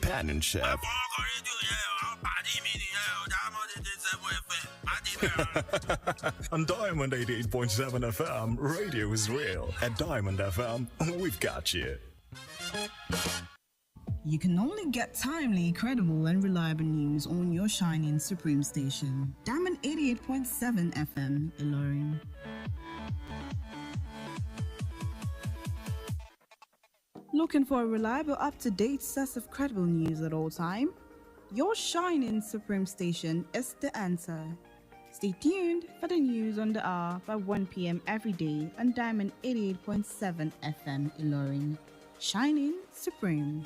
companionship. On Diamond 88.7 FM, radio is real. At Diamond FM, we've got you. You can only get timely, credible, and reliable news on your shining supreme station. Diamond 88.7 FM, Iroyin. Looking for a reliable, up-to-date source of credible news at all time? Your shining supreme station is the answer. Stay tuned for the news on the hour by 1 p.m. every day on Diamond 88.7 FM, Iroyin. Shining supreme.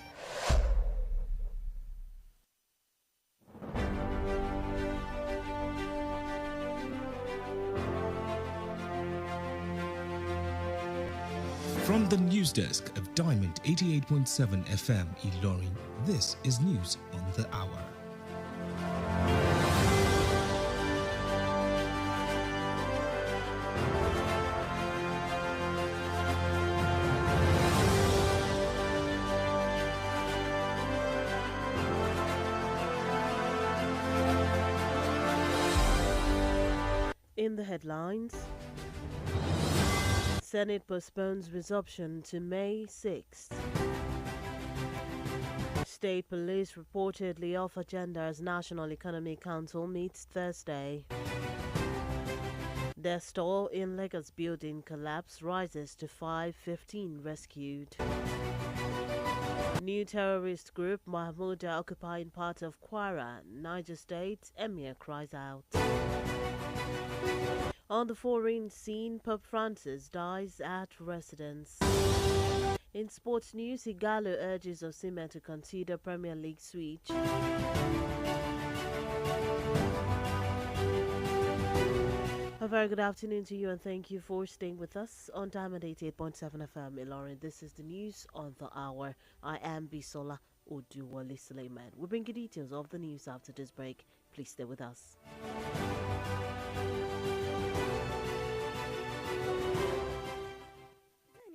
From the news desk of Diamond 88.7 FM Iroyin, this is News on the Hour. In the headlines, Senate postpones resumption to May 6th. State police reportedly off agenda as National Economic Council meets Thursday. Their store in Lagos building collapse rises to 515 rescued. New terrorist group Mahmouda occupying part of Kwara, Niger State, Emir cries out. On the foreign scene, Pope Francis dies at residence. In sports news, Igalo urges Osimhen to consider Premier League switch. A very good afternoon to you and thank you for staying with us on Diamond 88.7 FM Iroyin. This is the news on the hour. I am Bisola Oduwole Suleiman. We'll bring you details of the news after this break. Please stay with us.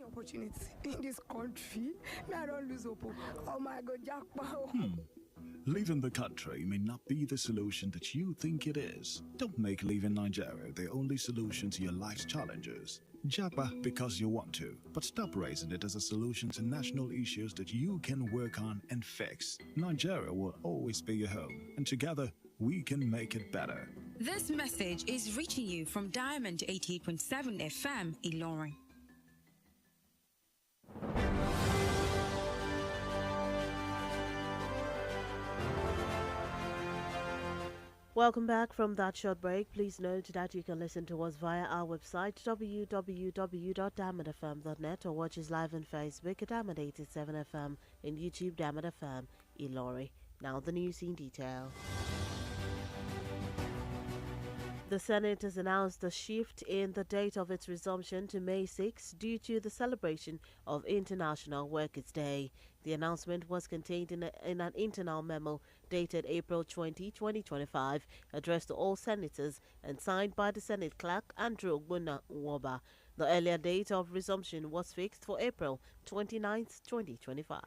Opportunity in this country, I don't lose hope. Oh my God, jackpot. Leaving the country may not be the solution that you think it is. Don't make leaving Nigeria the only solution to your life's challenges. Japa because you want to, but stop raising it as a solution to national issues that you can work on and fix. Nigeria will always be your home, and together we can make it better. This message is reaching you from Diamond 88.7 FM Iroyin. Welcome back from that short break. Please note that you can listen to us via our website www.diamondfm.net or watch us live on Facebook at Diamond 87 FM and YouTube Diamond FM Iroyin. Now the news in detail. The Senate has announced a shift in the date of its resumption to May 6 due to the celebration of International Workers' Day. The announcement was contained in an internal memo dated April 20, 2025, addressed to all senators and signed by the Senate Clerk Andrew Ogbonna Nwoba. The earlier date of resumption was fixed for April 29, 2025.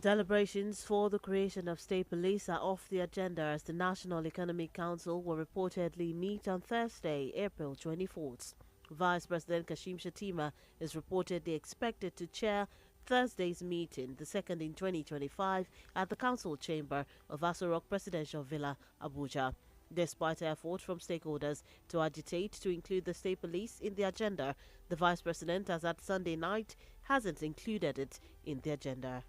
Deliberations for the creation of state police are off the agenda as the National Economic Council will reportedly meet on Thursday, April 24th. Vice President Kashim Shettima is reportedly expected to chair Thursday's meeting, the second in 2025, at the Council Chamber of Aso Rock Presidential Villa, Abuja. Despite effort from stakeholders to agitate to include the state police in the agenda, the Vice President, as at Sunday night, hasn't included it in the agenda.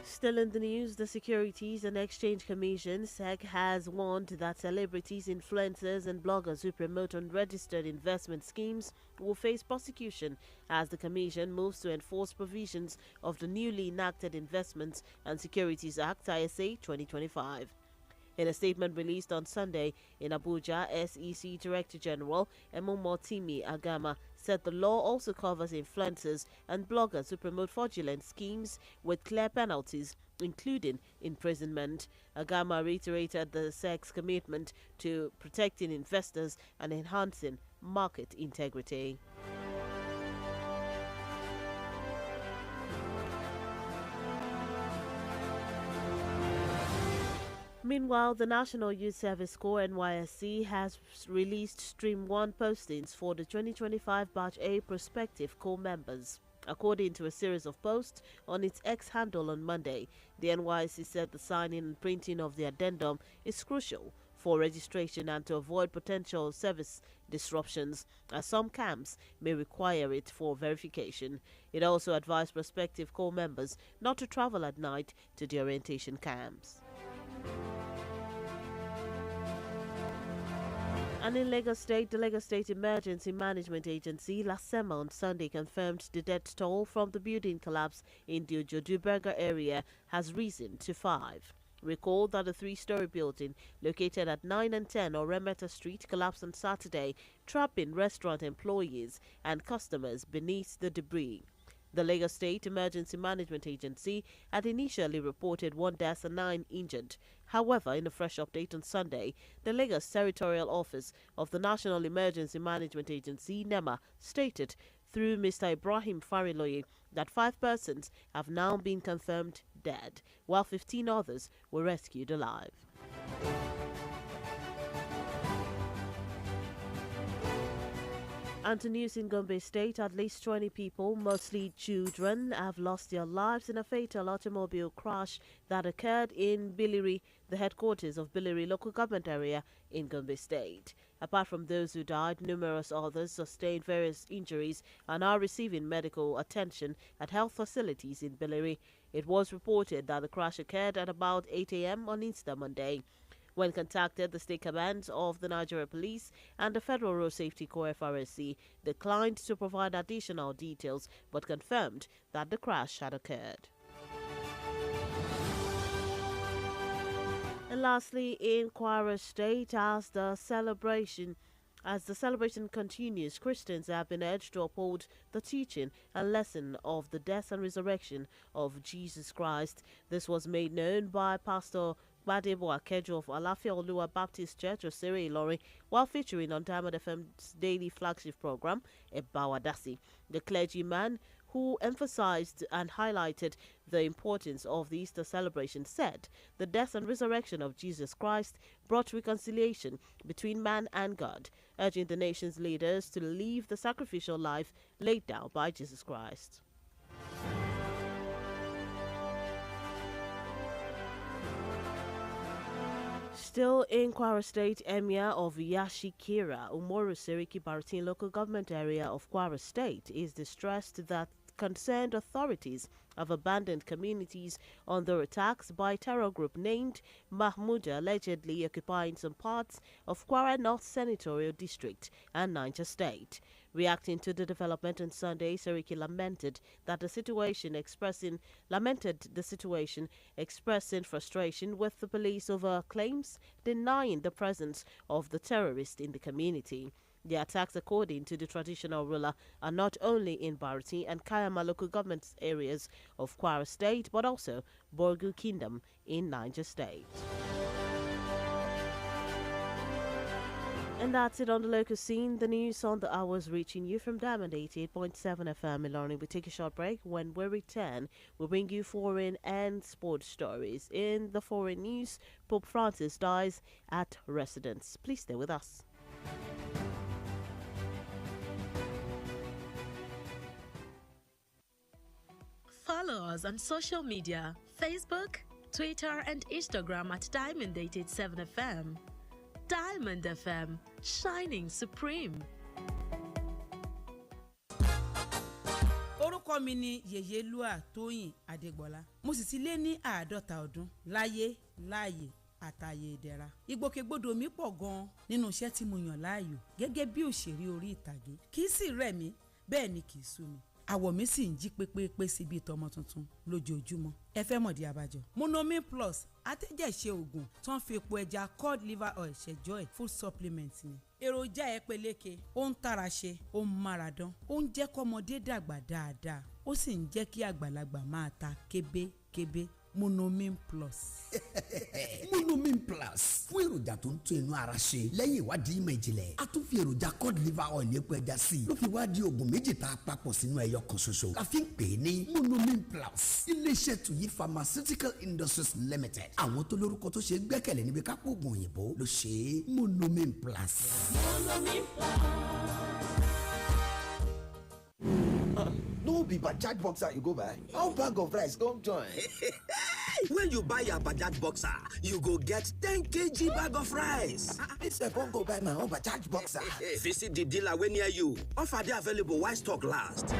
Still in the news, the Securities and Exchange Commission (SEC) has warned that celebrities, influencers and bloggers who promote unregistered investment schemes will face prosecution as the Commission moves to enforce provisions of the newly enacted Investments and Securities Act (ISA) 2025. In a statement released on Sunday in Abuja, SEC Director General Emomotimi Agama said the law also covers influencers and bloggers who promote fraudulent schemes with clear penalties including imprisonment. Agama reiterated the SEC's commitment to protecting investors and enhancing market integrity. Meanwhile, the National Youth Service Corps NYSC has released Stream 1 postings for the 2025 Batch A prospective Corps members. According to a series of posts on its X handle on Monday, the NYSC said the signing and printing of the addendum is crucial for registration and to avoid potential service disruptions, as some camps may require it for verification. It also advised prospective Corps members not to travel at night to the orientation camps. And in Lagos State, the Lagos State Emergency Management Agency, LASEMA, on Sunday confirmed the death toll from the building collapse in the Ojoduberger area has risen to 5. Recall that a 3-story building located at 9 and 10 Oremeta Street collapsed on Saturday, trapping restaurant employees and customers beneath the debris. The Lagos State Emergency Management Agency had initially reported 1 death and 9 injured. However, in a fresh update on Sunday, the Lagos Territorial Office of the National Emergency Management Agency, NEMA, stated through Mr. Ibrahim Fariloye that 5 persons have now been confirmed dead, while 15 others were rescued alive. And to news in Gombe State, at least 20 people, mostly children, have lost their lives in a fatal automobile crash that occurred in Biliri, the headquarters of Biliri local government area in Gombe State. Apart from those who died, numerous others sustained various injuries and are receiving medical attention at health facilities in Biliri. It was reported that the crash occurred at about 8 a.m. on Easter Monday. When contacted, the state commands of the Nigeria Police and the Federal Road Safety Corps FRSC declined to provide additional details but confirmed that the crash had occurred. And lastly, in Kwara State, as the celebration continues, Christians have been urged to uphold the teaching and lesson of the death and resurrection of Jesus Christ. This was made known by Pastor Gbadebo Akejo of Alafia Oluwa Baptist Church, Osere Ilorin, while featuring on Diamond FM's daily flagship program, Ebawadasi. The clergyman, who emphasized and highlighted the importance of the Easter celebration, said the death and resurrection of Jesus Christ brought reconciliation between man and God, urging the nation's leaders to live the sacrificial life laid down by Jesus Christ. Still in Kwara State, Emir of Yashikira, Umoru Seriki Baratin local government area of Kwara State, is distressed that concerned authorities have abandoned communities under attacks by terror group named Mahmuda, allegedly occupying some parts of Kwara North Senatorial District and Niger State. Reacting to the development on Sunday, Seriki lamented the situation, expressing frustration with the police over claims denying the presence of the terrorist in the community. The attacks, according to the traditional ruler, are not only in Barati and Kayama local government areas of Kwara State, but also Borgu Kingdom in Niger State. And that's it on the local scene. The news on the hours reaching you from Diamond 88.7 FM Ilorin. We take a short break. When we return, we'll bring you foreign and sports stories. In the foreign news, Pope Francis dies at residence. Please stay with us. Follow us on social media, Facebook, Twitter and Instagram at Diamond 87 FM. Diamond FM, shining supreme. Orúkọ mi ni Yèyélúà Tóyìn Adégbọlá. Mo sì ti lé ní 50 ọdún láyé láàyè àtàyè ìdẹ̀ra. Ìgbòkègbodò mi pọ̀ gan nínú iṣẹ́ tí mo yàn láàyò gẹ́gẹ́ bí òṣèré orí ìtàgé. Kì í sì rẹ̀ mí, bẹ́ẹ̀ ni kì í sú mi. Àwọ̀ mi sì ń jí pépépé síbi ìtọ́mọ tuntun lójoojúmọ́. Ẹ fẹ́ mọ̀dí abájọ. Monomin Plus atẹ́jẹ̀ṣe oògùn tó ń fi epo ẹja cod liver oil ṣẹjọ́ ẹ̀ food supplement ni. Èròjà ẹ peléke, ó ń tara ṣe, ó ń máradán, ó ń jẹ́ kọ́mọdé dàgbà dáadáa, ó sì ń jẹ́ kí àgbàlagbà máa ta kébékébé. Monomin Plus. Monomin Plus fún èròjà tó ń tún inú ara ṣe lẹ́yìn ìwádìí ìmọ̀ ìjìnlẹ̀ a tún fi èròjà cod liver oil epo ẹja sí ló fi wá di oògùn méjì tá a papọ̀ sínú ẹyọ kan ṣoṣo la fi ń pè é ní Monomin Plus iléeṣẹ́ tuyi pharmaceutical industries limited àwọn tó lórúkọ tó ṣe é gbẹ́kẹ̀lé níbi kápò oògùn òyìnbó ló ṣe é Monomin Plus. Monomin Plus. No be Bajaj Boxer you go buy. How bag of rice come join? When you buy your Bajaj Boxer, you go get 10 kg bag of rice. This I won't go buy my own Bajaj Boxer. Visit the dealer when near you. Offer dey available while stock last.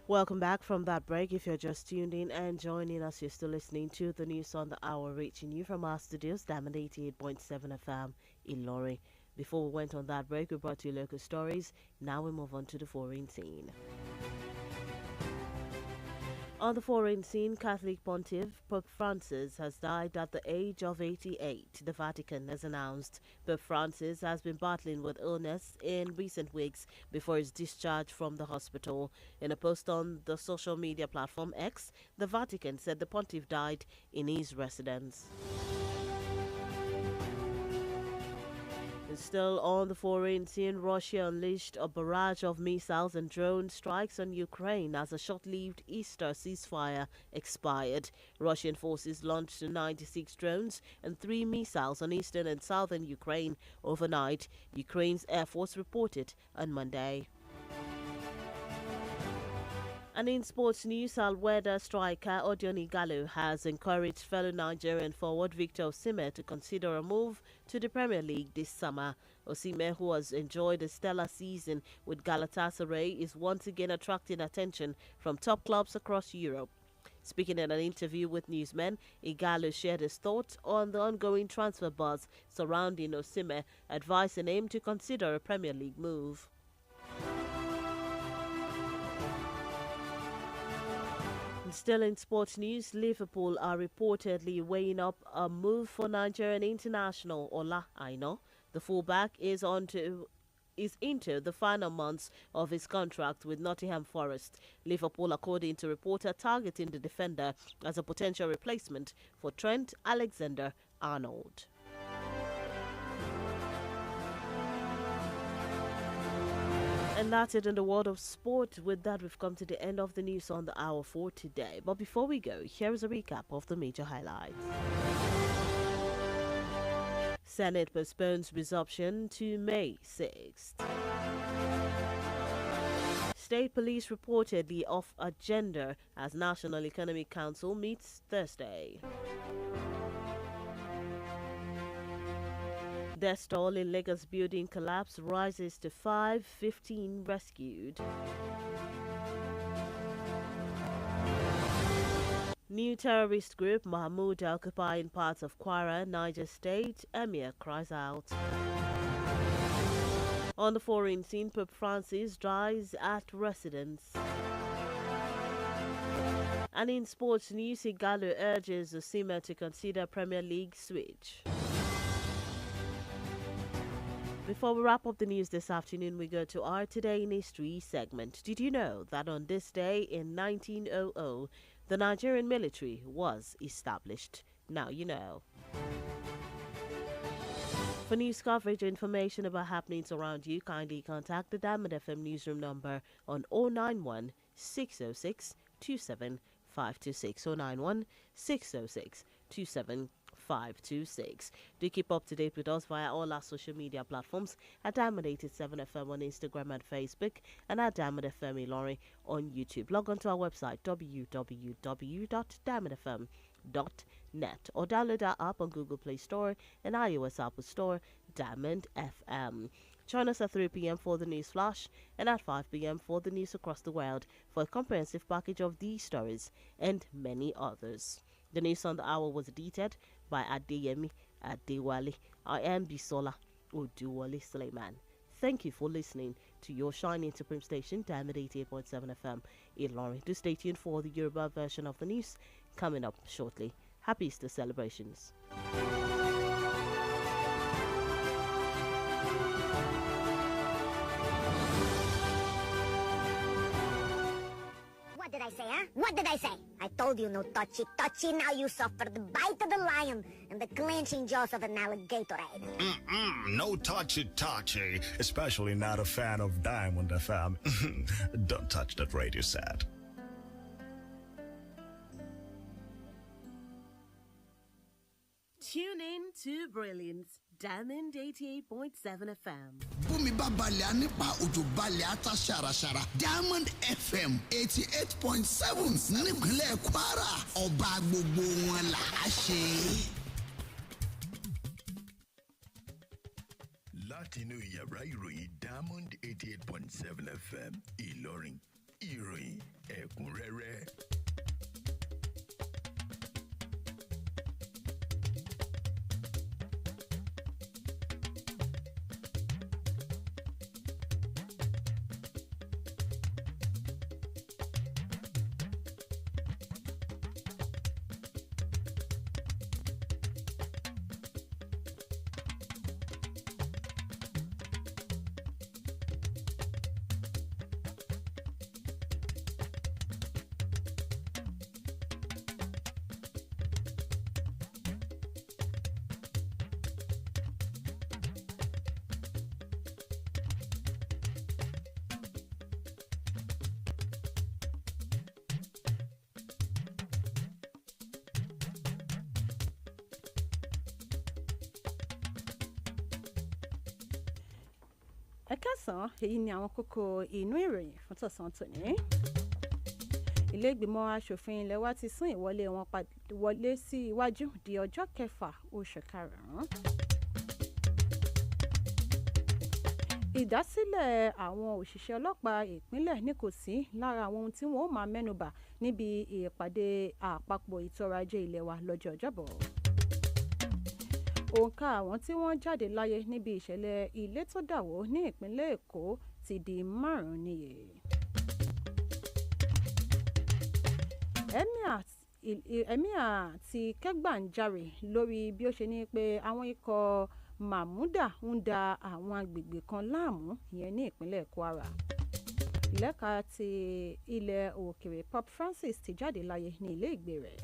Welcome back from that break. If you're just tuned in and joining us, you're still listening to the news on the hour, reaching you from our studios, Diamond 88.7 FM in Ilorin. Before we went on that break, we brought you local stories. Now we move on to the foreign scene. On the foreign scene, Catholic Pontiff Pope Francis has died at the age of 88, the Vatican has announced. Pope Francis has been battling with illness in recent weeks before his discharge from the hospital. In a post on the social media platform X, the Vatican said the Pontiff died in his residence. Still on the foreign scene, Russia unleashed a barrage of missiles and drone strikes on Ukraine as a short-lived Easter ceasefire expired. Russian forces launched 96 drones and 3 missiles on eastern and southern Ukraine overnight, Ukraine's Air Force reported on Monday. And in sports news, all-weather striker Olayinka has encouraged fellow Nigerian forward Victor Osimhen to consider a move to the Premier League this summer. Osimhen, who has enjoyed a stellar season with Galatasaray, is once again attracting attention from top clubs across Europe. Speaking in an interview with newsmen, Igalo shared his thoughts on the ongoing transfer buzz surrounding Osimhen, advising him to consider a Premier League move. Still in sports news, Liverpool are reportedly weighing up a move for Nigerian international Olayinka. The fullback is into the final months of his contract with Nottingham Forest. Liverpool, according to reporter, targeting the defender as a potential replacement for Trent Alexander-Arnold. And that's it in the world of sport. With that, we've come to the end of the news on the hour for today. But before we go, here is a recap of the major highlights. Senate postpones resumption to May 6th. State police reportedly off agenda as National Economic Council meets Thursday. Death toll in Lagos building collapse rises to 515 rescued. New terrorist group Mahmoud occupying parts of Kwara, Niger State, Emir cries out. On the foreign scene, Pope Francis dies at residence. And in sports news, Igalo urges Osimhen to consider Premier League switch. Before we wrap up the news this afternoon, we go to our Today in History segment. Did you know that on this day in 1900, the Nigerian military was established? Now you know. For news coverage or information about happenings around you, kindly contact the Diamond FM newsroom number on 091 606 27526. 091 606 27526. 526. Do keep up to date with us via all our social media platforms at Diamond 87 FM on Instagram and Facebook, and at Diamond FM Ilorin on YouTube. Log on to our website www.diamondfm.net or download our app on Google Play Store and iOS Apple Store, Diamond FM. Join us at 3 p.m. for the news flash and at 5 p.m. for the news across the world for a comprehensive package of these stories and many others. The news on the hour was edited by Adeyemi Adewale. I am Bisola Oduwole Suleiman. Thank you for listening to your shining supreme station, Diamond 88.7 FM in Ilorin. Do stay tuned for the Yoruba version of the news coming up shortly. Happy Easter celebrations. What did I say, huh? What did I say? I told you no touchy. Now you suffer the bite of the lion and the clenching jaws of an alligator. No touchy, especially not a fan of Diamond FM. Don't touch that radio set. Tune in to Brilliance, Diamond 88.7 FM. Bùnmi bá balẹ̀ á nípa òjò balẹ̀ á ta ṣàràṣàrà. Diamond FM 88.7 nípínlẹ̀ Kwara. Ọba gbogbo wọn là á ṣe. Látinú yàrá ìròyìn Diamond 88.7 FM Ìlọrin, ìròyìn ẹ̀kúnrẹ́rẹ́. Ẹ káàsán, èyí ni àwọn kókó inú ìròyìn fún tọ̀sán tòní. Ilé ìgbìmọ̀ aṣòfin ilẹ̀ wa ti sún ìwọlé wọn wọlé sí iwájú di ọjọ́ 6 oṣù karùn-ún. Ìdásílẹ̀ àwọn òṣìṣẹ́ ọlọ́pàá ìpínlẹ̀ ní kò sí lára àwọn ohun tí wọ́n ó máa mẹ́nubà níbi ìpàdé àpapọ̀ ètò ọrọ̀ ajé ilẹ̀ wa lọ́jọ́ Ọjọ́bọ̀. Òǹkà àwọn tí wọ́n jáde láyé níbi ìṣẹ̀lẹ̀ ilé tó dàwó ní ìpínlẹ̀ Èkó ti di 5 níye. Emir ti kẹ́gbàǹjarè lórí bí ó ṣe ní pé àwọn ikọ̀ Mahmuda ń da àwọn agbègbè kan láàmú ìyẹn ní ìpínlẹ̀ Kwara. Lẹ́ka ti ilẹ̀ òkèrè Pope Francis ti jáde láyé ní ilé ìgbé rẹ̀.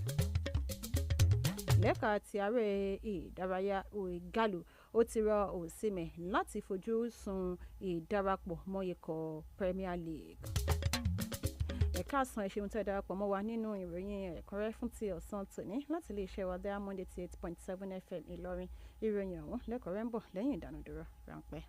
Lẹ́ka ti ààrẹ ìdárayá Igalo ó ti rọ Osimhen láti fojú sun ìdarapọ̀ mọ́ ikọ̀ Premier League. Ẹ̀ka àsán ẹ̀ṣẹ̀hun tẹ́ darapọ̀ mọ́ wa nínú ìròyìn ẹ̀kúnrẹ́rẹ́ fún ti ọ̀sán tòní láti iléeṣẹ́ wa Diamond 88.7 FM Ìlọrin. Ìròyìn ọ̀hún lẹ́kọ̀ọ́rẹ́ ń bọ̀ lẹ́yìn ìdánudúró ráńpẹ́.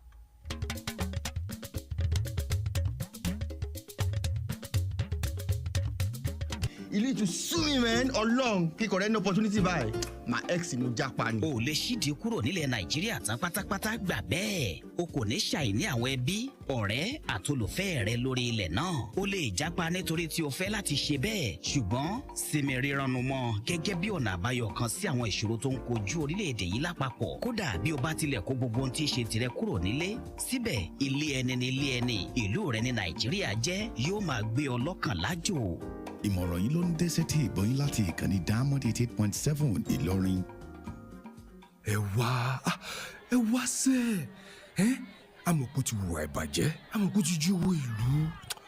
You need to sue me, man, ọlọ́run kíkọ̀ rẹ ní opportunity báyìí. My ex ni mo jápa ni. O lè ṣídìí kúrò nílẹ̀ Nàìjíríà tán pátápátá gbà bẹ́ẹ̀. O kò ní ṣàìní àwọn ẹbí, ọ̀rẹ́ àtolùfẹ́ rẹ lórí ilẹ̀ náà. O lè jápa nítorí tí o fẹ́ láti ṣe bẹ́ẹ̀. Ṣùgbọ́n sinmi rírannu mọ́ gẹ́gẹ́ bí ọ̀nà àbáyọ kan sí àwọn ìṣòro tó ń kojú orílẹ̀-èdè yìí lápapọ̀. Kódà bí o bá tilẹ̀ kó gbogbo ohun tí í ṣe tirẹ̀ kúrò nílé. Síbẹ̀ ilé ẹni ni ilé ẹni. Ìlú rẹ ní Nàìjíríà jẹ́ yóò máa gbé ọ lọ́kàn lájò. Ìmọ̀ràn yìí ló ń dé sétí ìgbọ́yìn láti ìkànnì Diamond 88.7 Ìlọrin. Ẹ wá sẹ́ ẹ́ amọ̀kú ti wùwà ìbàjẹ́ amọ̀kú ti jí owó ìlú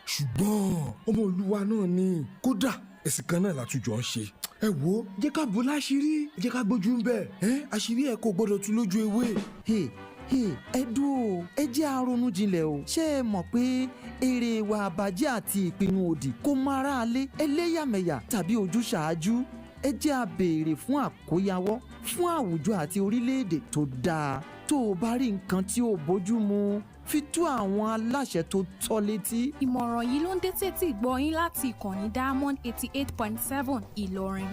ṣùgbọ́n ọmọ olúwa náà ni kódà ẹ̀sìn kan náà látújọ ń ṣe. Ẹ wo jẹ́ ká bò láṣìírí jẹ́ ká gbójú ń bẹ̀ àṣírí ẹ̀ kò gbọ́dọ̀ tú lójú ewé. ẹ dúró ẹ jẹ́ àrònú jinlẹ̀ o ṣé ẹ mọ̀ pé èrè ìwà àbàjẹ́ àti ìpinnu òdì kò máa rà lé ẹlẹ́yàmẹ̀yà tàbí ojúṣàájú ẹ jẹ́ a béèrè fún àkóyawọ́ fún àwùjọ àti orílẹ̀-èdè tó dáa tó o bá rí nǹkan tí ò bójú mu fi tó àwọn aláṣẹ tó tọ́ létí. Ìmọ̀ràn yìí ló ń dé sétí ìgbọ́ yín láti ìkànnì Diamond 88.7 Ìlọrin.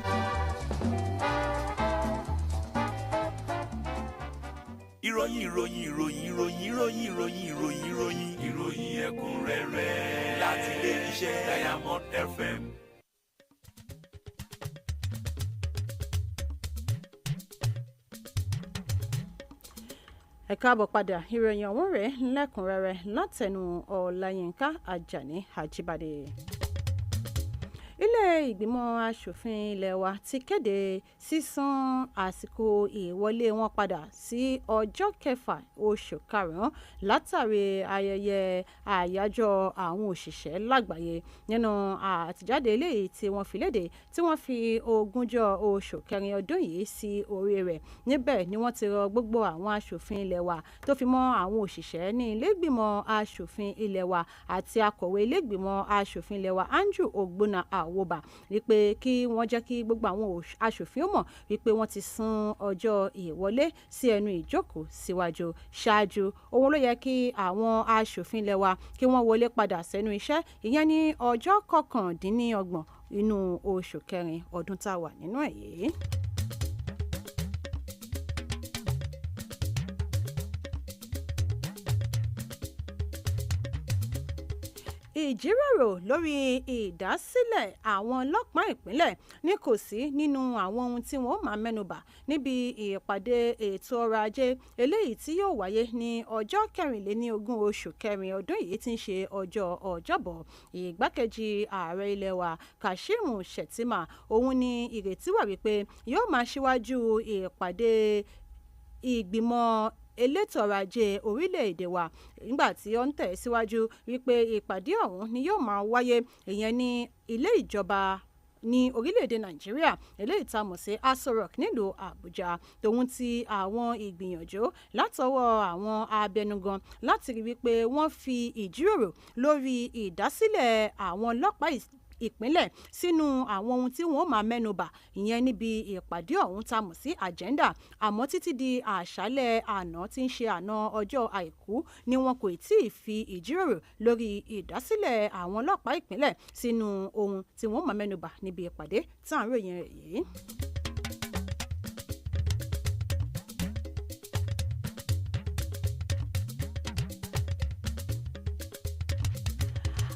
ìròyìn ẹ̀kúnrẹ́rẹ́ láti ilé iṣẹ́ Diamond FM. ẹ káàbọ̀ padà ìròyìn ọ̀hún rèé lẹ́kùnrẹ́rẹ́ látẹnu Ọláyínká Ajani Àjíbádé. Ilé ìgbìmọ̀ aṣòfin ilé wa ti kéde sísún àsìkò ìwọlé wọn padà sí ọjọ́ 6 oṣù karùn-ún látàrí ayẹyẹ àyájọ́ àwọn òṣìṣẹ́ lágbàáyé. Nínú àtìjáde eléyìí tí wọ́n fi léde tí wọ́n fi 20 oṣù kẹrin ọdún yìí sí orí rẹ̀. Níbẹ̀ ni wọ́n ti rọ gbogbo àwọn aṣòfin ilé wa tó fi mọ́ àwọn òṣìṣẹ́ ní ilé ìgbìmọ̀ aṣòfin ilé wa àti akọ̀wé ilé ìgbìmọ̀ aṣòfin ilé wa Andrew Ogbonna Awoba wípé kí wọ́n jẹ́ kí gbogbo àwọn aṣòfin mọ̀ wípé wọ́n ti sún ọjọ́ ìwọlé sí ẹnu ìjókòó síwájú ṣáájú. Òun ló yẹ kí àwọn aṣòfin ilé wa kí wọ́n wọlé padà sẹ́nu iṣẹ́ ìyẹn ní ọjọ́ 29 inú oṣù kẹrin ọdún tá a wà nínú ẹ̀ yìí. Ìjíròrò lórí ìdásílẹ̀ àwọn ọlọ́pàá ìpínlẹ̀ ní kò sí nínú àwọn ohun tí wọ́n máa mẹ́nubà níbi ìpàdé ètò ọrọ̀ ajé eléyìí tí yóò wáyé ní ọjọ́ 24 oṣù kẹrin ọdún yìí tí ń ṣe ọjọ́ Ọjọ́bọ̀. Ìgbákejì ààrẹ ilé wa Kashim Shettima òun ni ìrètí wà wípé yóò máa ṣíwájú ìpàdé ìgbìmọ̀ elétò ọrọ̀ ajé orílẹ̀-èdè wa nígbà tí ó ń tẹ̀ síwájú wípé ìpàdé ọ̀hún ni yóò máa wáyé ìyẹn ní ilé ìjọba ní orílẹ̀-èdè Nàìjíríà eléyìí tá a mọ̀ sí Aso Rock nílùú Àbújá tòun ti àwọn ìgbìyànjú látọwọ́ àwọn abẹnugan láti rí wípé wọ́n fi ìjíròrò lórí ìdásílẹ̀ àwọn ọlọ́pàá ìpínlẹ̀ sínú àwọn ohun tí wọ́n máa mẹ́nubà ìyẹn níbi ìpàdé ọ̀hún tá a mọ̀ sí agenda. Àmọ́ títí di àṣálẹ́ àná tí ń ṣe àná ọjọ́ àìkú ni wọn kò tí ì fi ìjíròrò lórí ìdásílẹ̀ àwọn ọlọ́pàá ìpínlẹ̀ sínú ohun tí wọ́n máa mẹ́nubà níbi ìpàdé tá à ń ròyìn rẹ̀ yìí.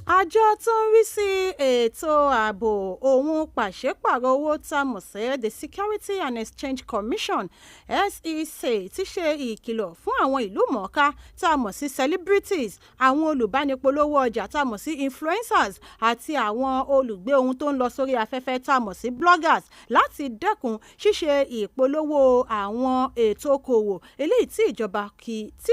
Àjọ tó ń rí sí ètò ààbò ohun pàṣípààrọ̀ owó tá a mọ̀ sí the Security and Exchange Commission SEC ti ṣe ìkìlọ̀ fún àwọn ìlú mọ̀ọ́ká tá a mọ̀ sí celebrities, àwọn olùbánipolówó ọjà tá a mọ̀ sí influencers àti àwọn olùgbé ohun tó ń lọ sórí afẹ́fẹ́ tá a mọ̀ sí bloggers láti dẹ́kun ṣíṣe ìpolówó àwọn ètò okòwò eléyìí tí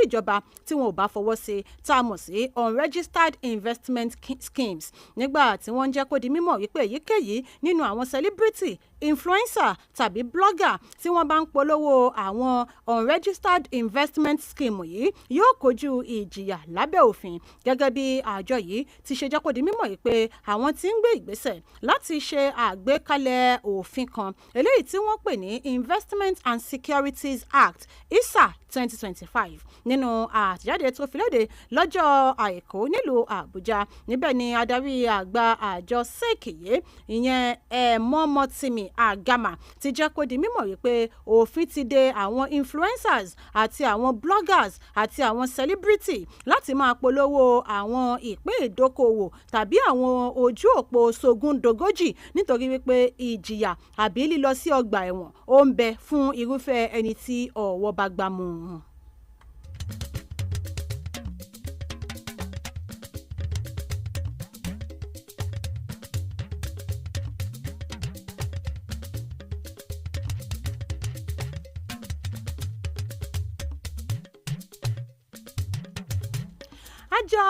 ìjọba tí wọn ò bá fọwọ́ sí tá a mọ̀ sí unregistered investment schemes. Nígbà tí wọ́n ń jẹ́ kó di mímọ̀ wípé èyíkéyìí nínú àwọn celebrity, influencer tàbí blogger tí wọ́n bá ń polówó àwọn unregistered investment scheme yìí yóò kojú ìjìyà lábẹ́ òfin. Gẹ́gẹ́ bí àjọ yìí ti ṣe jẹ́ kó di mímọ̀ wípé àwọn tí ń gbé ìgbésẹ̀ láti ṣe àgbékalẹ̀ òfin kan eléyìí tí wọ́n pè ní Investment and Securities Act ISA 2025 nínú àtẹ̀jáde tó fi léde lọ́jọ́ àìkú nílùú Àbújá. Níbẹ̀ ni adarí àgbà àjọ SEC yìí ìyẹn Ẹ̀mọ́mọ́tìmí Àgàmà ti jẹ́ kó di mímọ̀ wípé òfin ti de àwọn influencers àti àwọn bloggers àti àwọn celebrity láti máa polówó àwọn ìpín ìdókòwò tàbí àwọn ojú òpó sógúndogójì nítorí wípé ìjìyà àbí lílọ sí ọgbà ẹ̀wọ̀n ó ń bẹ fún irúfẹ́ ẹni tí ọwọ́ bá gbámú. Àjọ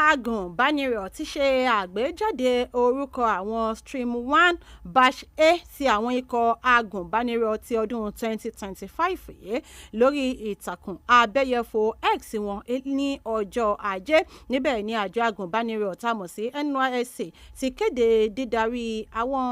agùnbánirọ̀ ti ṣe àgbéjáde orúkọ àwọn Stream 1 Batch A ti àwọn ikọ̀ agùnbánirọ̀ ti ọdún 2025 yìí lórí ìtàkùn abẹ́yẹfò X wọn ní ọjọ́ Ajé. Níbẹ̀ ni àjọ agùnbánirọ̀ tá a mọ̀ sí NYSC ti kéde dídarí àwọn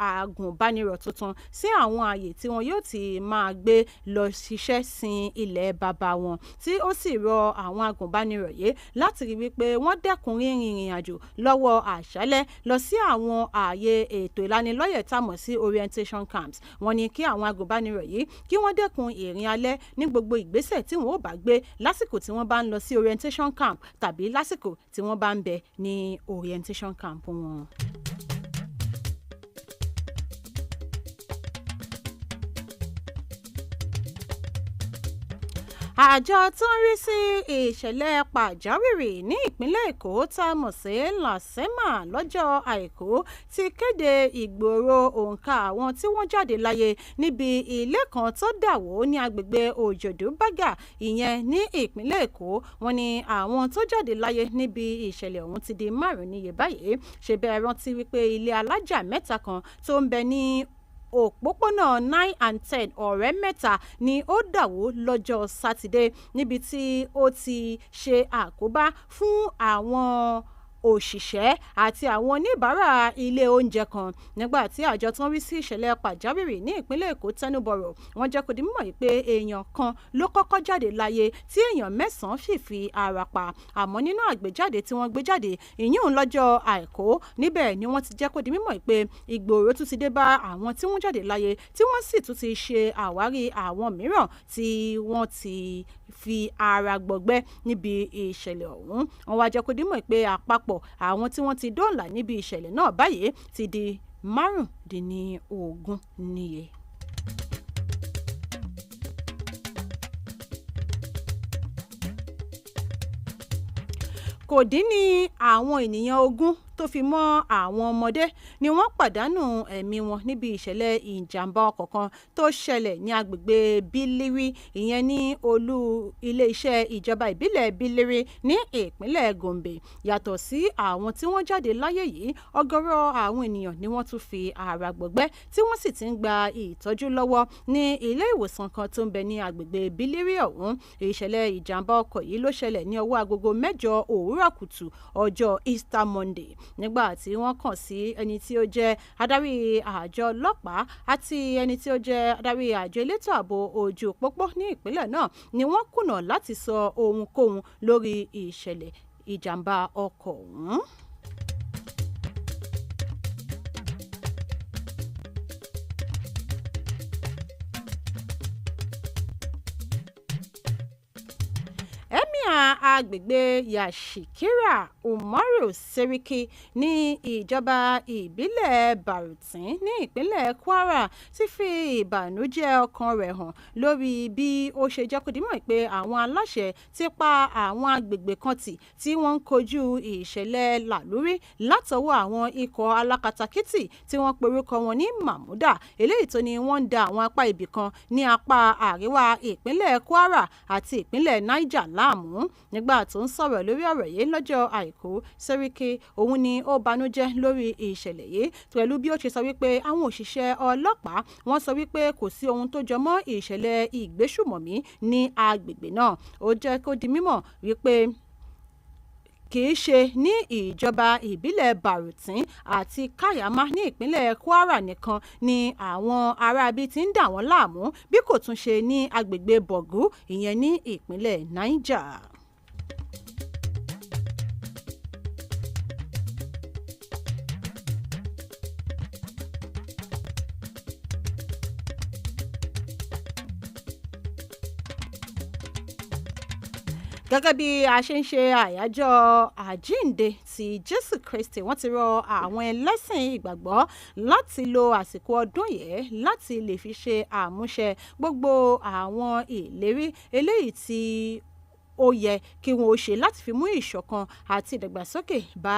agùnbánirọ̀ tuntun sí àwọn ààyè tí wọn yóò ti máa gbé lọ ṣiṣẹ́ sin ilẹ̀ bàbá wọn, tí ó sì rọ àwọn agùnbánirọ̀ yìí láti rí wípé wọ́n dẹ́kun rìnrìn àjò lọ́wọ́ àṣálẹ́ lọ sí àwọn ààyè ètò ìlanilọ́yẹ̀ tá a mọ̀ sí orientation camps. Wọ́n ní kí àwọn agùnbánirọ̀ yìí kí wọ́n dẹ́kun ìrìn alẹ́ ní gbogbo ìgbésẹ̀ tí wọ́n ò bá gbé lásìkò tí wọ́n bá ń lọ sí orientation camp tàbí lásìkò tí wọ́n bá ń bẹ ní orientation camp wọn. àjọ tó ń rí sí ìṣẹ̀lẹ̀ pàjáwìrì ní ìpínlẹ̀ Èkó tá a mọ̀ sí làsẹ́mà lọ́jọ́ Àìkú ti kéde ìgbòòrò òǹkà àwọn tí wọ́n jáde láyé níbi ilé kan tó dà wó ní agbègbè Òjòdú Bágà ìyẹn ní ìpínlẹ̀ Èkó. Wọ́n ní àwọn tó jáde láyé níbi ìṣẹ̀lẹ̀ ọ̀hún ti di 5 níye báyìí. ṣe bẹ́ẹ̀ rántí wípé ilé alájà mẹ́ta kan tó ń bẹ ní òpópónà 9 and 10 ọ̀rẹ́ mẹ́ta ni ó dàwó lọ́jọ́ Sátidé níbi tí ó ti ṣe àkóbá fún àwọn òṣìṣẹ́ àti àwọn oníbàárà ilé oúnjẹ kan. Nígbà tí àjọ tó ń rí sí ìṣẹ̀lẹ̀ pàjáwìrì ní ìpínlẹ̀ Èkó tẹnubọ̀rọ̀, wọ́n jẹ́ kó di mímọ̀ pé èèyàn kan ló kọ́kọ́ jáde láyé tí èèyàn 9 sì fi ara pa. Àmọ́ nínú àgbéjáde tí wọ́n gbé jáde ìyún lọ́jọ́ Àìkú, níbẹ̀ ni wọ́n ti jẹ́ kó di mímọ̀ pé ìgbòòrò tún ti dé bá àwọn tí wọ́n jáde láyé tí wọ́n sì tún ti ṣe àwárí àwọn mìíràn tí wọ́n ti fi ara gbọgbẹ́ níbi ìṣẹ̀lẹ̀ ọ̀hún. Wọ́n wá jẹ́ kó di mímọ̀ pé àpapọ̀ àwọn tí wọ́n ti dóòlà níbi ìṣẹ̀lẹ̀ náà báyìí ti di 15 níye. Kò dín ní àwọn ènìyàn 20 tó fi mọ́ àwọn ọmọdé ni wọ́n pàdánù ẹ̀mí wọn níbi ìṣẹ̀lẹ̀ ìjàmbá ọkọ̀ kan tó ṣẹlẹ̀ ní agbègbè Bílírí ìyẹn ní olú iléeṣẹ́ ìjọba ìbílẹ̀ Bílírí ní ìpínlẹ̀ Gombe. Yàtọ̀ sí àwọn tí wọ́n jáde láyé yìí, ọ̀gọ̀rọ̀ àwọn ènìyàn ni wọ́n tún fi ara gbọgbẹ́ tí wọ́n sì ti ń gba ìtọ́jú lọ́wọ́ ní ilé ìwòsàn kan tó ń bẹ ní agbègbè Bílírí ọ̀hún. Ìṣẹ̀lẹ̀ ìjàmbá ọkọ̀ yìí ló ṣẹlẹ̀ ní ọwọ́ agogo 6 òwúrọ̀ kùtù ọjọ́ Easter Monday. Nígbà tí wọ́n kàn sí ẹni tí ó jẹ́ adarí àjọ ọlọ́pàá àti ẹni tí ó jẹ́ adarí àjọ elétò ààbò ojú pópó ní ìpínlẹ̀ náà ni wọ́n kùnà láti sọ ohunkóhun lórí ìṣẹ̀lẹ̀ ìjàmbá ọkọ̀ ọ̀hún. Agbègbè Yashikira Umaru Seriki ní ìjọba ìbílẹ̀ Barutin ní ìpínlẹ̀ Kwara ti fi ìbànújẹ́ ọkàn rẹ̀ hàn lórí bí ó ṣe jẹ́ kó di mọ̀ pé àwọn aláṣẹ ti pa àwọn agbègbè kan tì tí wọ́n ń kojú ìṣẹ̀lẹ̀ làlúrí látọwọ́ àwọn ikọ̀ alákatakítí tí wọ́n porúkọ wọn ní Mahmuda, eléyìí tó ní wọ́n ń da àwọn apá ibì kan ní apá àríwá ìpínlẹ̀ Kwara àti ìpínlẹ̀ Niger láàmú. Nígbà tó ń sọ̀rọ̀ lórí ọ̀rọ̀ yìí lọ́jọ́ Àìkú, Seriki òun ni ó banújẹ́ lórí ìṣẹ̀lẹ̀ yìí pẹ̀lú bí ó ṣe sọ wípé àwọn òṣìṣẹ́ ọlọ́pàá wọ́n sọ wípé kò sí ohun tó jọ mọ́ ìṣẹ̀lẹ̀ ìgbésùmọ̀mí ní agbègbè náà. Ó jẹ́ kó di mímọ̀ wípé kì í ṣe ní ìjọba ìbílẹ̀ Barutin àti Kayama ní ìpínlẹ̀ Kwara nìkan ni àwọn aráabí ti ń dà wọ́n láàmú bí kò tún ṣe ní agbègbè Bọ̀gú ìyẹn ní ìpínlẹ̀ Niger. Gẹ́gẹ́ bí a ṣe ń ṣe àyájọ́ àjíǹde ti Jésù Kristi, wọ́n ti rọ àwọn ẹlẹ́sìn ìgbàgbọ́ láti lo àsìkò ọdún yìí láti lè fi ṣe àmúṣẹ gbogbo àwọn ìlérí eléyìí tí ó yẹ kí wọ́n ó ṣe láti fi mú ìṣọ̀kan àti ìdàgbàsókè bá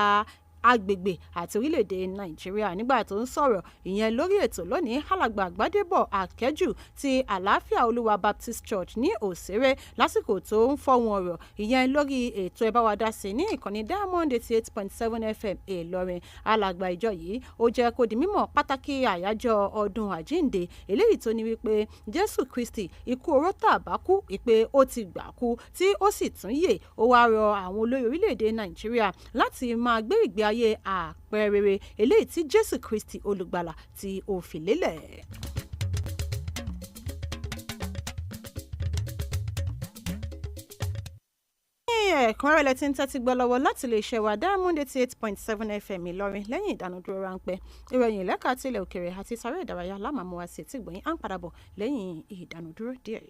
agbègbè àti orílẹ̀-èdè Nàìjíríà. Nígbà tó ń sọ̀rọ̀ ìyẹn lórí ètò lónìí, alàgbà Gbádébọ̀ Akẹ́jù ti Àlàáfíà Olúwa Baptist Church ní Òṣèré lásìkò tó ń fọ̀hún ọ̀rọ̀ ìyẹn lórí ètò ẹ bá wa dá sí ní ìkànnì Diamond 88.7 FM Ìlọrin. Alàgbà ìjọ yìí ó jẹ́ kó di mímọ̀ pàtàkì àyájọ́ ọdún àjíǹde eléyìí tó ní wípé Jésù Kristi ikú oró tàbá kú ìpè ó ti gbà kú tí ó sì tún yè. Ó wá rọ àwọn olórí orílẹ̀-èdè Nàìjíríà láti máa gbé ìgbé ayé àpẹẹrẹ rere eléyìí tí Jésù Kristi olùgbàlà tí ó fi lélẹ̀. Ẹ̀kúnrẹ́rẹ́ lẹ ti ń tẹ́tí gbọ́ lọ́wọ́ láti lè ṣe wa Diamond 88.7 FM Ìlọrin. Lẹ́yìn ìdánudúró ráńpẹ́, ìròyìn ìlẹ́ka àti ilẹ̀ òkèèrè àti sáré ìdárayá lámàmú wa sí ti gbọ̀yìn. À ń padà bọ̀ lẹ́yìn ìdánudúró díẹ̀.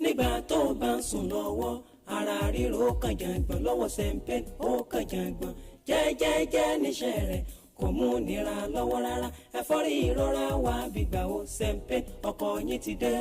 Nígbà tó bá ń sùn lọ́wọ́ ara ríro ó kàn jàǹgbọ̀n lọ́wọ́ Sempane ó kàn jàǹgbọ̀n jẹ́jẹ́jẹ́ níṣẹ́ rẹ̀ kò mú nira lọ́wọ́ rárá ẹ̀fọ́rí ìrora wa bìgbà ó Sempane ọkọ̀ yín ti dé.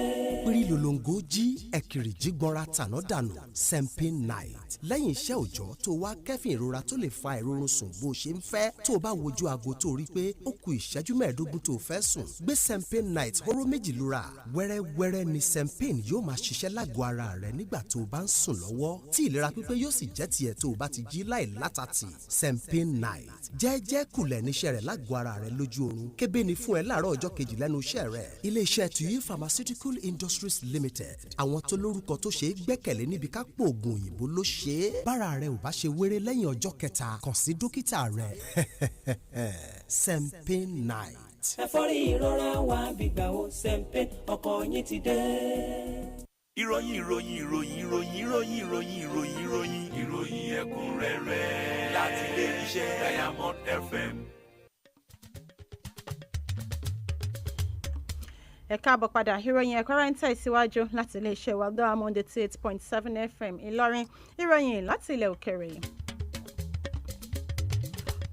pírí lolongo jí ẹ̀kìrì jígbọ́nra tàná dànù Sempane night lẹ́yìn iṣẹ́ òòjọ́ tó wá kẹ́fìn ìrora tó lè fa ìrorun sùn bó ṣe ń fẹ́ tó o bá wojú aago tó rí pé ó ku ìṣẹ́jú mẹ́ẹ̀ẹ́dógún tó o fẹ́ sùn gbé Sempane night hóró méjì lura wẹ́rẹ́wẹ́rẹ́ ni Sempane yóò máa ṣiṣẹ́ lágọ̀ọ́ ara rẹ nígbà tó o bá ń sùn lọ́wọ́ tí ìlera pípé yóò sì jẹ́ tiẹ̀ tó o bá ti jí láì látàtì Sempane night jẹ́jẹ́ kulẹ̀ níṣẹ́ rẹ̀ lágọ̀ọ́ ara rẹ̀ lójú oorun kébé ni fún ẹ láàárọ̀ ọjọ́ kejì lẹ́nu iṣẹ́ rẹ̀ iléeṣẹ́ tuyi pharmaceutical industries limited àwọn tó lórúkọ tó ṣe é gbẹ́kẹ̀lé níbi ká pò oògùn òyìnbó ló ṣe é bára rẹ̀ ò bá ṣe wéré lẹ́yìn ọjọ́ kẹta kàn sí dókítà rẹ̀ Sempane night. ẹ̀fọ́rí ìrora wa bìgbà ó Sempane ọkọ̀ yín ti dé. ìròyìn ẹ̀kúnrẹ́rẹ́ láti ilé iṣẹ́ Diamond FM. ẹ káàbọ̀ padà ìròyìn ẹ̀kúnrẹ́rẹ́ ń tẹ̀síwájú láti iléeṣẹ́ wa Diamond 88.7 FM Ìlọrin ìròyìn láti ilẹ̀ òkèèrè.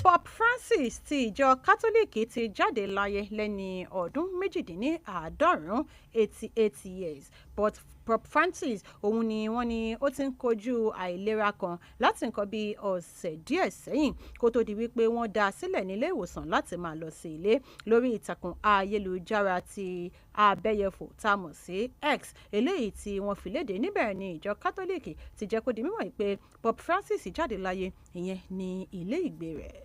Pope Francis ti ìjọ kátólíìkì ti jáde láyé lẹ́ni ọdún méjìdínláàádọ́rùn-ún 88 years but Pope Francis òun ni wọ́n ní ó ti ń kojú àìlera kan láti nǹkan bíi ọ̀sẹ̀ díẹ̀ sẹ́yìn kó tó di wípé wọ́n dá a sílẹ̀ nílé ìwòsàn láti máa lọ sí ilé lórí ìtàkùn ayélujára ti abẹ́yẹfò tá a mọ̀ sí X eléyìí tí wọ́n fi léde níbẹ̀ ni ìjọ kátólíìkì ti jẹ́ kó di mímọ̀ pé Pope Francis jáde láyé ìyẹn ní ilé ìgbé rẹ̀.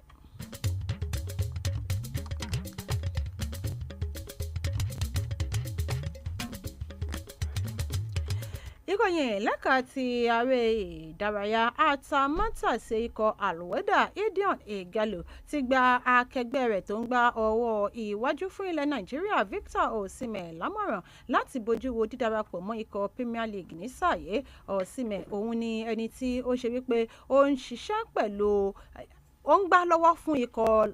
ìròyìn lẹ́ka ti ààrẹ ìdárayá àtàmátàsé ikọ̀ àlùwẹ́dà Idion Igalo ti gba akẹgbẹ́ rẹ̀ tó ń gba ọwọ́ iwájú fún ilẹ̀ Nàìjíríà Victor Osimhen lámọ̀ràn láti bójú wo dídarapọ̀ mọ́ ikọ̀ Premier League ní sáàyé. Osimhen òun ni ẹni tí ó ṣe wípé ó ń ṣiṣẹ́ pẹ̀lú ó ń gbá lọ́wọ́ fún ikọ̀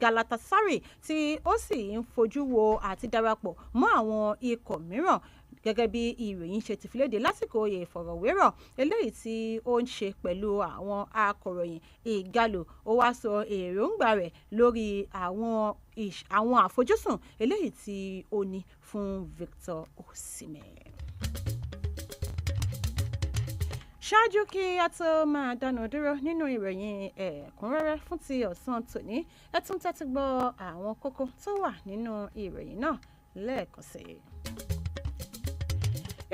Galatasaray tí ó sì ń fojú wo àti darapọ̀ mọ́ àwọn ikọ̀ mìíràn gẹ́gẹ́ bí ìròyìn ṣe ti fi léde lásìkò ìfọ̀rọ̀wérọ̀ eléyìí tí ó ń ṣe pẹ̀lú àwọn akọ̀ròyìn. Igalo ó wá sọ èròǹgbà rẹ̀ lórí àwọn àfojúsùn eléyìí tí ó ní fún Victor Osimhen. ṣáájú kí a tó máa dánu dúró nínú ìròyìn ẹ̀kúnrẹ́rẹ́ fún ti ọ̀sán tòní ẹ tún tẹ́tí gbọ́ àwọn kókó tó wà nínú ìròyìn náà lẹ́ẹ̀kan sí i.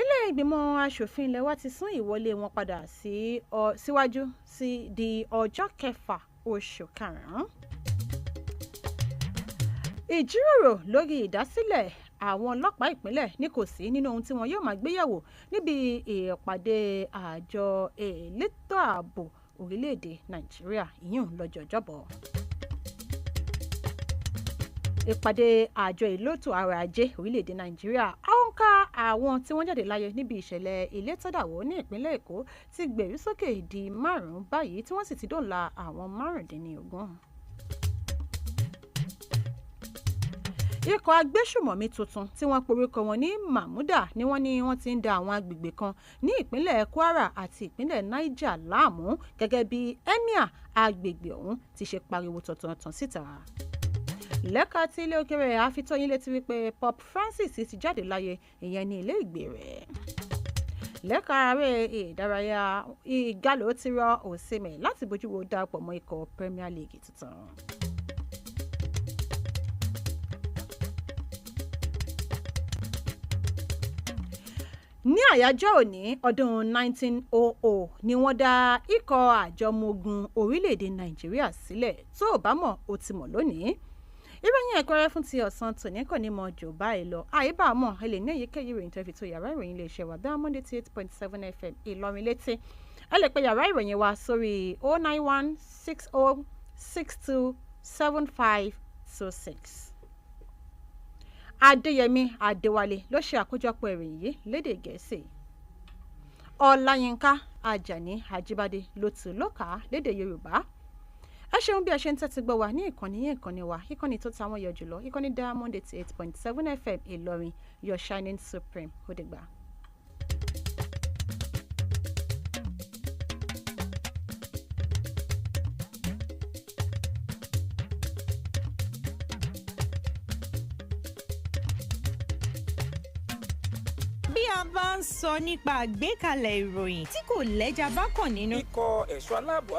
ilé ìgbìmọ̀ asòfin ilé wa ti sún ìwọlé wọn padà síwájú sí di ọjọ́ 6 oṣù karùn-ún. ìjíròrò lórí ìdásílẹ̀ àwọn ọlọ́pàá ìpínlẹ̀ ní kò sí nínú ohun tí wọn yóò máa gbéyẹ̀wò níbi ìpàdé àjọ elétò ààbò orílẹ̀-èdè Nàìjíríà ìyún lọ́jọ́ Ọjọ́bọ̀. ìpàdé àjọ ìlótò ọrọ̀ ajé orílẹ̀-èdè Nàìjíríà àwọn ká àwọn tí wọ́n jáde láyé níbi ìṣẹ̀lẹ̀ ilé tó dàwó ní ìpínlẹ̀ Èkó ti gbèrú sókè di 5 báyìí tí wọ́n sì ti dóòlà àwọn 15. ikọ̀ agbésùmọ̀mí tuntun tí wọ́n porúkọ wọn ní Mahmuda ni wọ́n ti ń da àwọn agbègbè kan ní ìpínlẹ̀ Kwara àti ìpínlẹ̀ Niger láàmú gẹ́gẹ́ bí emir agbègbè ọ̀hún ti ṣe pariwo tọ̀tọ̀tàn síta. lẹ́ka tí ilé òkèèrè àfitóyin létí wípé Pope Francis ti jáde láyé ìyẹn ní ilé ìgbé rẹ̀. lẹ́ka ààrẹ ìdárayá Igalo ti rọ Osimhen láti bójú wo darapọ̀ mọ́ ikọ̀ Premier League tuntun. ní àyájọ́ òní ọdún 1900 ni wọ́n dá ikọ̀ àjọmọ̀ogun orílẹ̀-èdè Nàìjíríà sílẹ̀ tó o bá mọ̀ o ti mọ̀ lónìí. ìròyìn ẹ̀kúnrẹ́rẹ́ fún ti ọ̀sán tòní kò ní mọ jù báyìí lọ àyíbá mọ̀ ẹ lè ní èyíkéyìí ìròyìn tó fi tó yàrá ìròyìn iléeṣẹ́ wa Diamond 88.7 FM Ìlọrin létí ẹ lè pe yàrá ìròyìn wa sórí 09160627526. Adéyẹmí Adéwálé ló ṣe àkójọpọ̀ ìròyìn yìí lédè Gẹ̀ẹ́sì. Ọláyínká Ajani Ajíbádé ló tù lókà lédè Yorùbá. ẹ ṣeun bí ẹ ṣe ń tẹ́tí gbọ́ wa ní ìkànnì wa ìkànnì tó ta wọ́n yọ jùlọ ìkànnì Diamond 88.7 FM Ìlọrin your shining supreme ó dìgbà. bí a bá ń sọ nípa àgbékalẹ̀ ìròyìn tí kò lẹ́jà bákan nínú. ikọ̀ ẹ̀ṣọ́ aláàbò